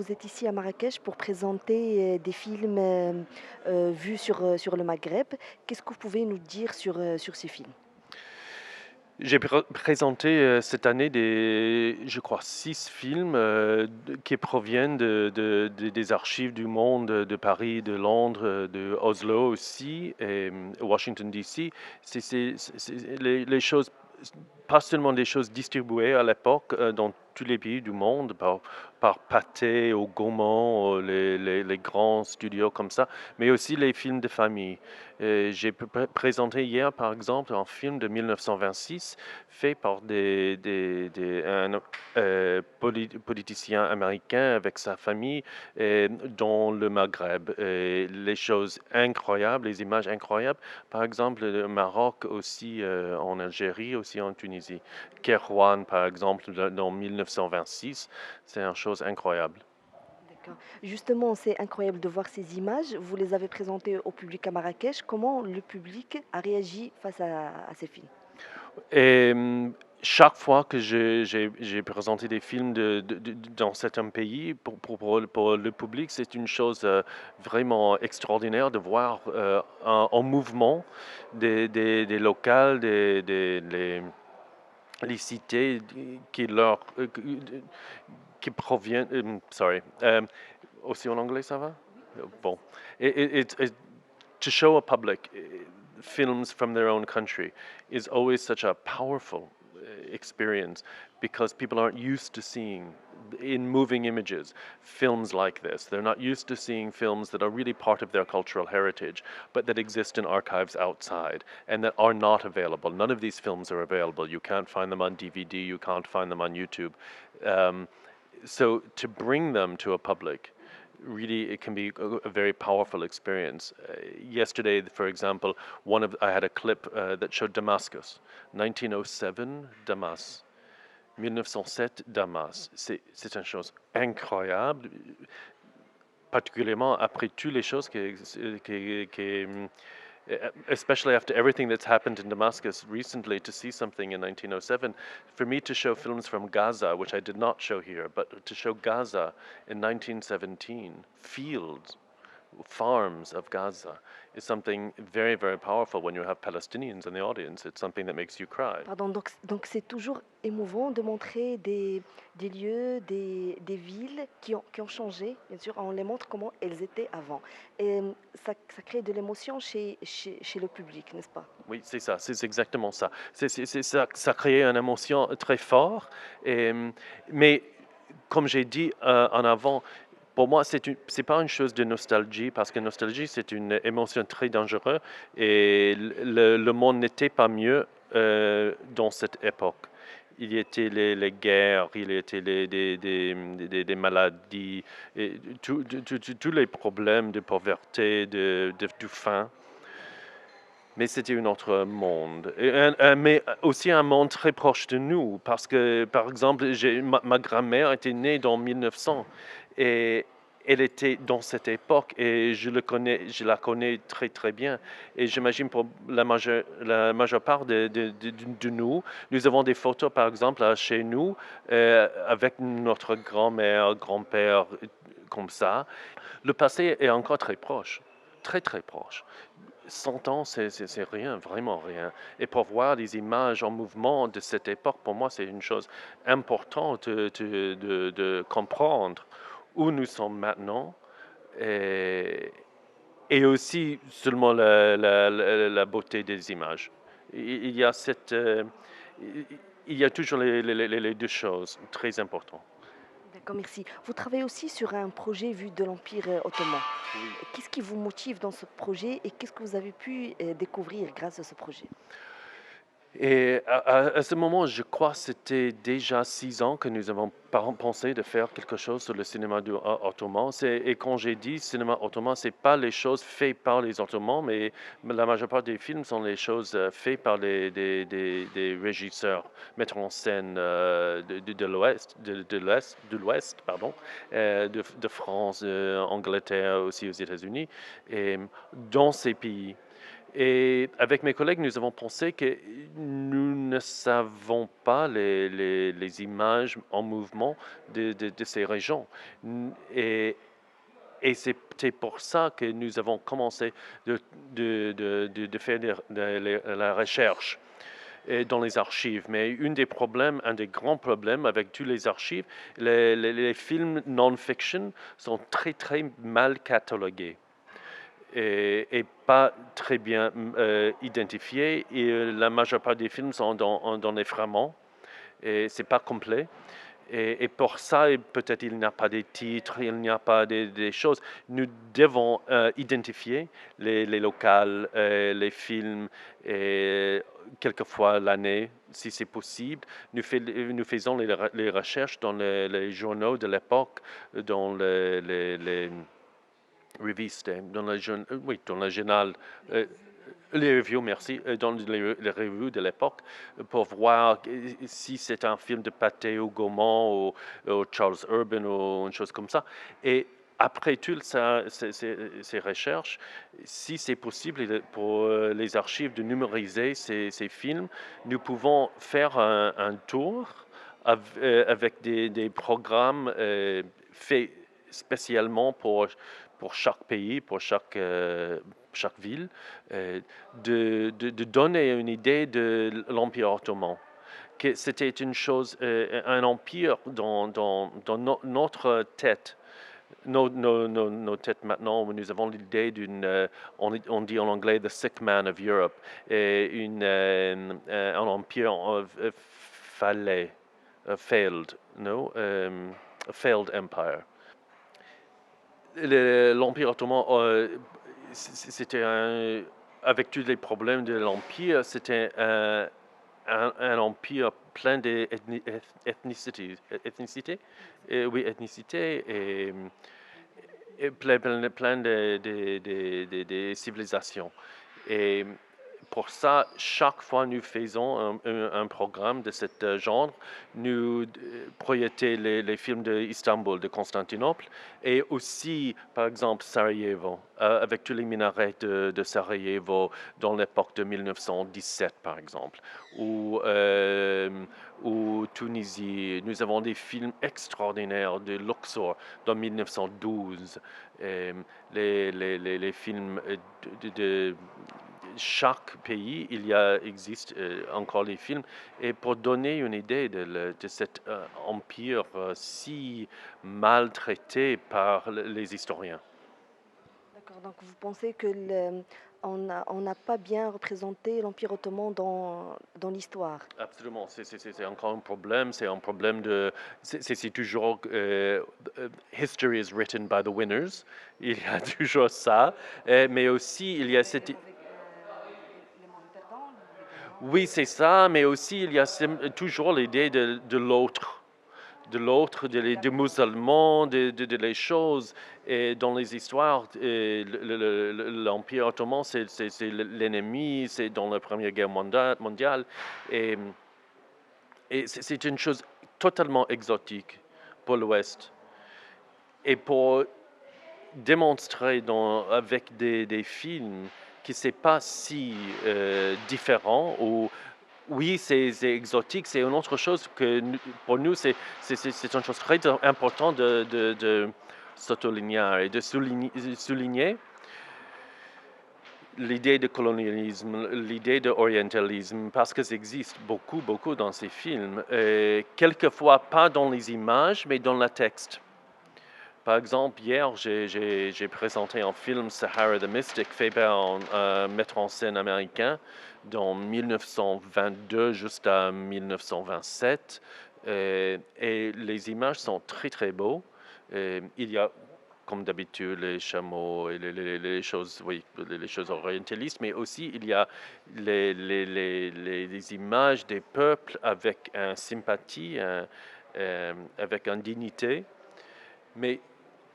vous êtes ici à Marrakech pour présenter, des films, vus sur le Maghreb. Qu'est-ce que vous pouvez nous dire sur ces films? J'ai présenté cette année je crois, 6 films qui proviennent des archives du monde, de Paris, de Londres, de Oslo aussi, et Washington DC. C'est les choses, pas seulement des choses distribuées à l'époque dans tous les pays du monde par Pathé ou Gaumont, les grands studios comme ça, mais aussi les films de famille. J'ai présenté hier, par exemple, un film de 1926 fait par un politicien américain avec sa famille dans le Maghreb. Et les choses incroyables, les images incroyables, par exemple, le Maroc aussi, en Algérie, aussi en Tunisie. Kerouan, par exemple, dans 1926, c'est une chose incroyable. D'accord. Justement, c'est incroyable de voir ces images. Vous les avez présentées au public à Marrakech. Comment le public a réagi face à ces films? Et chaque fois que j'ai présenté des films dans certains pays, pour le public, c'est une chose vraiment extraordinaire de voir en mouvement des locales, les cités qui proviennent. Sorry. Aussi en anglais, ça va? Bon. It, to show a public films from their own country is always such a powerful experience because people aren't used to seeing in moving images films like this. They're not used to seeing films that are really part of their cultural heritage but that exist in archives outside and that are not available. None of these films are available. You can't find them on DVD, you can't find them on YouTube. um, so to bring them to a public, really it can be a very powerful experience. Yesterday, for example, I had a clip that showed Damascus, 1907 Damas, 1907 Damas. C'est une chose incroyable, particulièrement après toutes les choses especially after everything that's happened in Damascus recently, to see something in 1907, for me to show films from Gaza, which I did not show here, but to show Gaza in 1917, fields, farms of Gaza, is something very, very powerful when you have Palestinians in the audience. It's something that makes you cry. Pardon, donc c'est toujours émouvant de montrer des lieux, des villes qui ont changé, bien sûr, on les montre comment elles étaient avant. Et ça crée de l'émotion chez le public, n'est-ce pas? Oui, c'est ça, c'est exactement ça. Ça. Ça crée une émotion très forte. Mais comme j'ai dit en avant, pour moi, c'est pas une chose de nostalgie, parce que nostalgie, c'est une émotion très dangereuse et le monde n'était pas mieux dans cette époque. Il y était les guerres, il y était des maladies, et tous les problèmes de pauvreté, de faim. Mais c'était un autre monde. Mais aussi un monde très proche de nous, parce que, par exemple, ma grand-mère était née dans 1900 et elle était dans cette époque et je la connais très très bien. Et j'imagine pour la majeure part de nous avons des photos, par exemple, chez nous, avec notre grand-mère, grand-père, comme ça. Le passé est encore très proche, très très proche. 100 ans, c'est rien, vraiment rien. Et pour voir des images en mouvement de cette époque, pour moi, c'est une chose importante de comprendre où nous sommes maintenant et, et aussi seulement la beauté des images. Il y a il y a toujours les deux choses très importantes. D'accord, merci. Vous travaillez aussi sur un projet vu de l'Empire ottoman. Oui. Qu'est-ce qui vous motive dans ce projet et qu'est-ce que vous avez pu découvrir grâce à ce projet? Et à ce moment, je crois que c'était déjà 6 ans que nous avons pensé de faire quelque chose sur le cinéma ottoman. Et quand j'ai dit cinéma ottoman, c'est pas les choses faites par les Ottomans, mais la majeure part des films sont les choses faites par des régisseurs, metteurs en scène de l'Ouest, de l'Ouest, pardon, de France, Angleterre, aussi aux États-Unis, et dans ces pays. Et avec mes collègues, nous avons pensé que nous ne savons pas les images en mouvement de ces régions. Et c'était pour ça que nous avons commencé de faire la recherche dans les archives. Mais un des grands problèmes avec tous les archives, les films non-fiction sont très, très mal catalogués et pas très bien identifiés. Et la majeure part des films sont dans les fragments et c'est pas complet. Et pour ça, peut-être il n'y a pas de titres, il n'y a pas des choses. Nous devons identifier les locales, les films, et quelquefois l'année, si c'est possible. Nous faisons les recherches dans les journaux de l'époque, dans les revistes, dans le journal. Les reviews, merci, dans les revues de l'époque, pour voir si c'est un film de Pathé ou Gaumont ou Charles Urban ou une chose comme ça. Et après toutes ces recherches, si c'est possible pour les archives de numériser ces films, nous pouvons faire un tour avec des programmes faits spécialement pour chaque pays, pour chaque ville, de donner une idée de l'Empire ottoman. Que c'était une chose, un empire dans notre tête. Nos têtes maintenant, nous avons l'idée on dit en anglais the sick man of Europe, et un empire failed, no, a failed empire. L'Empire ottoman, c'était avec tous les problèmes de l'Empire, c'était un empire plein d'ethnicité, oui, ethnicité, et plein de civilisations. Et pour ça, chaque fois nous faisons un programme de ce genre, nous projetons les films d'Istanbul, de Constantinople, et aussi, par exemple, Sarajevo, avec tous les minarets de Sarajevo dans l'époque de 1917, par exemple, ou Tunisie. Nous avons des films extraordinaires de Luxor dans 1912. Les films de chaque pays, existe encore les films. Et pour donner une idée de cet empire si maltraité par les historiens. D'accord, donc vous pensez que on n'a pas bien représenté l'Empire ottoman dans l'histoire. Absolument, c'est encore un problème. C'est un problème c'est toujours history is written by the winners. Il y a toujours ça, mais aussi il y a cette. Les mauvais perdants, les gagnants. Oui, c'est ça, mais aussi il y a toujours l'idée de l'autre, du musulman, les choses. Et dans les histoires, l'Empire ottoman, c'est l'ennemi, c'est dans la Première Guerre mondiale. Et, et c'est une chose totalement exotique pour l'Ouest. Et pour démontrer avec des films que c'est pas si différent ou oui, c'est exotique, c'est une autre chose que pour nous, c'est une chose très importante de souligner et de souligner l'idée de colonialisme, l'idée d'orientalisme, parce que ça existe beaucoup, beaucoup dans ces films. Quelquefois, pas dans les images, mais dans le texte. Par exemple, hier, j'ai présenté un film, Sahara the Mystic, fait par un metteur en scène américain dans 1922 jusqu'à 1927. Et les images sont très, très beaux. Il y a, comme d'habitude, les chameaux et les choses, oui, les choses orientalistes, mais aussi il y a les images des peuples avec une sympathie, avec une dignité. Mais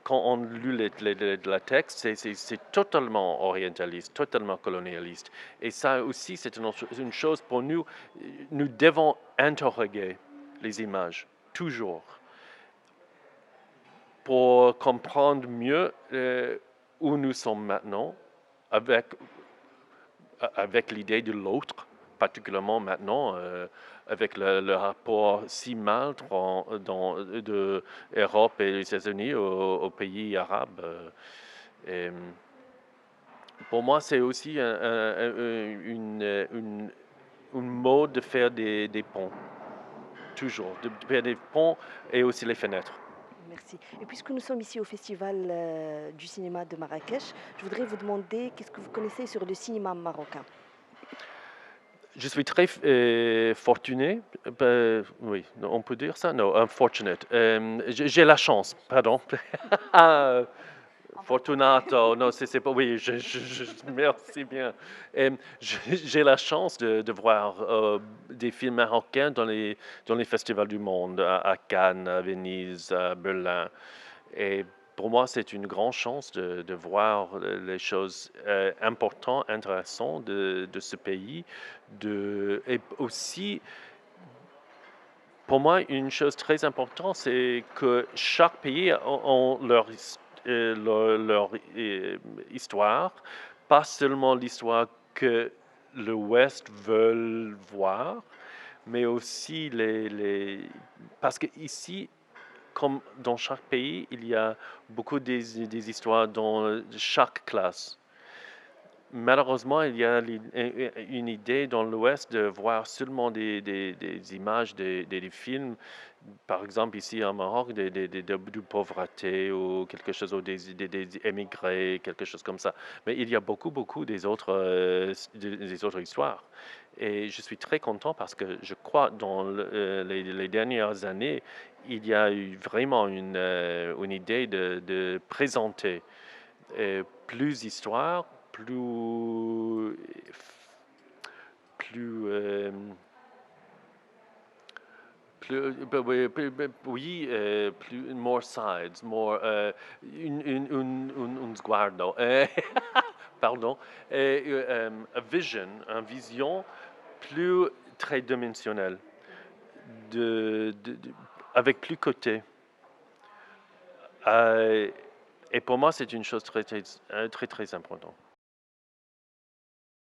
quand on lit le texte, c'est totalement orientaliste, totalement colonialiste. Et ça aussi, c'est une chose pour nous. Nous devons interroger les images, toujours, pour comprendre mieux où nous sommes maintenant, avec l'idée de l'autre, particulièrement maintenant, avec le rapport si mal de Europe et les États-Unis aux pays arabes. Et, pour moi, c'est aussi une mode de faire des ponts, toujours, de faire des ponts et aussi les fenêtres. Merci. Et puisque nous sommes ici au Festival du cinéma de Marrakech, je voudrais vous demander qu'est-ce que vous connaissez sur le cinéma marocain? Je suis très fortuné, oui, on peut dire ça? Non, unfortunate. J'ai la chance, pardon. Ah, Fortunato, non, c'est pas, oui, merci bien. J'ai la chance de voir des films marocains dans les festivals du monde, à Cannes, à Venise, à Berlin. Et pour moi, c'est une grande chance de voir les choses importantes, intéressantes de ce pays. Et aussi, pour moi, une chose très importante, c'est que chaque pays a leur histoire, pas seulement l'histoire que l'Ouest veut voir, mais aussi parce que ici, comme dans chaque pays, il y a beaucoup des histoires dans chaque classe. Malheureusement, il y a une idée dans l'Ouest de voir seulement des images, des films, par exemple ici au Maroc, de pauvreté ou quelque chose, ou des émigrés, quelque chose comme ça. Mais il y a beaucoup des autres histoires. Et je suis très content parce que je crois dans les dernières années, il y a eu vraiment une idée de présenter plus d'histoires, plus, oui, oui, plus, more sides, more, un sguardo, pardon, a vision, une vision plus tridimensionnelle, de, de- de- avec plus côté. Euh, et pour moi, c'est une chose très, très, très, très importante.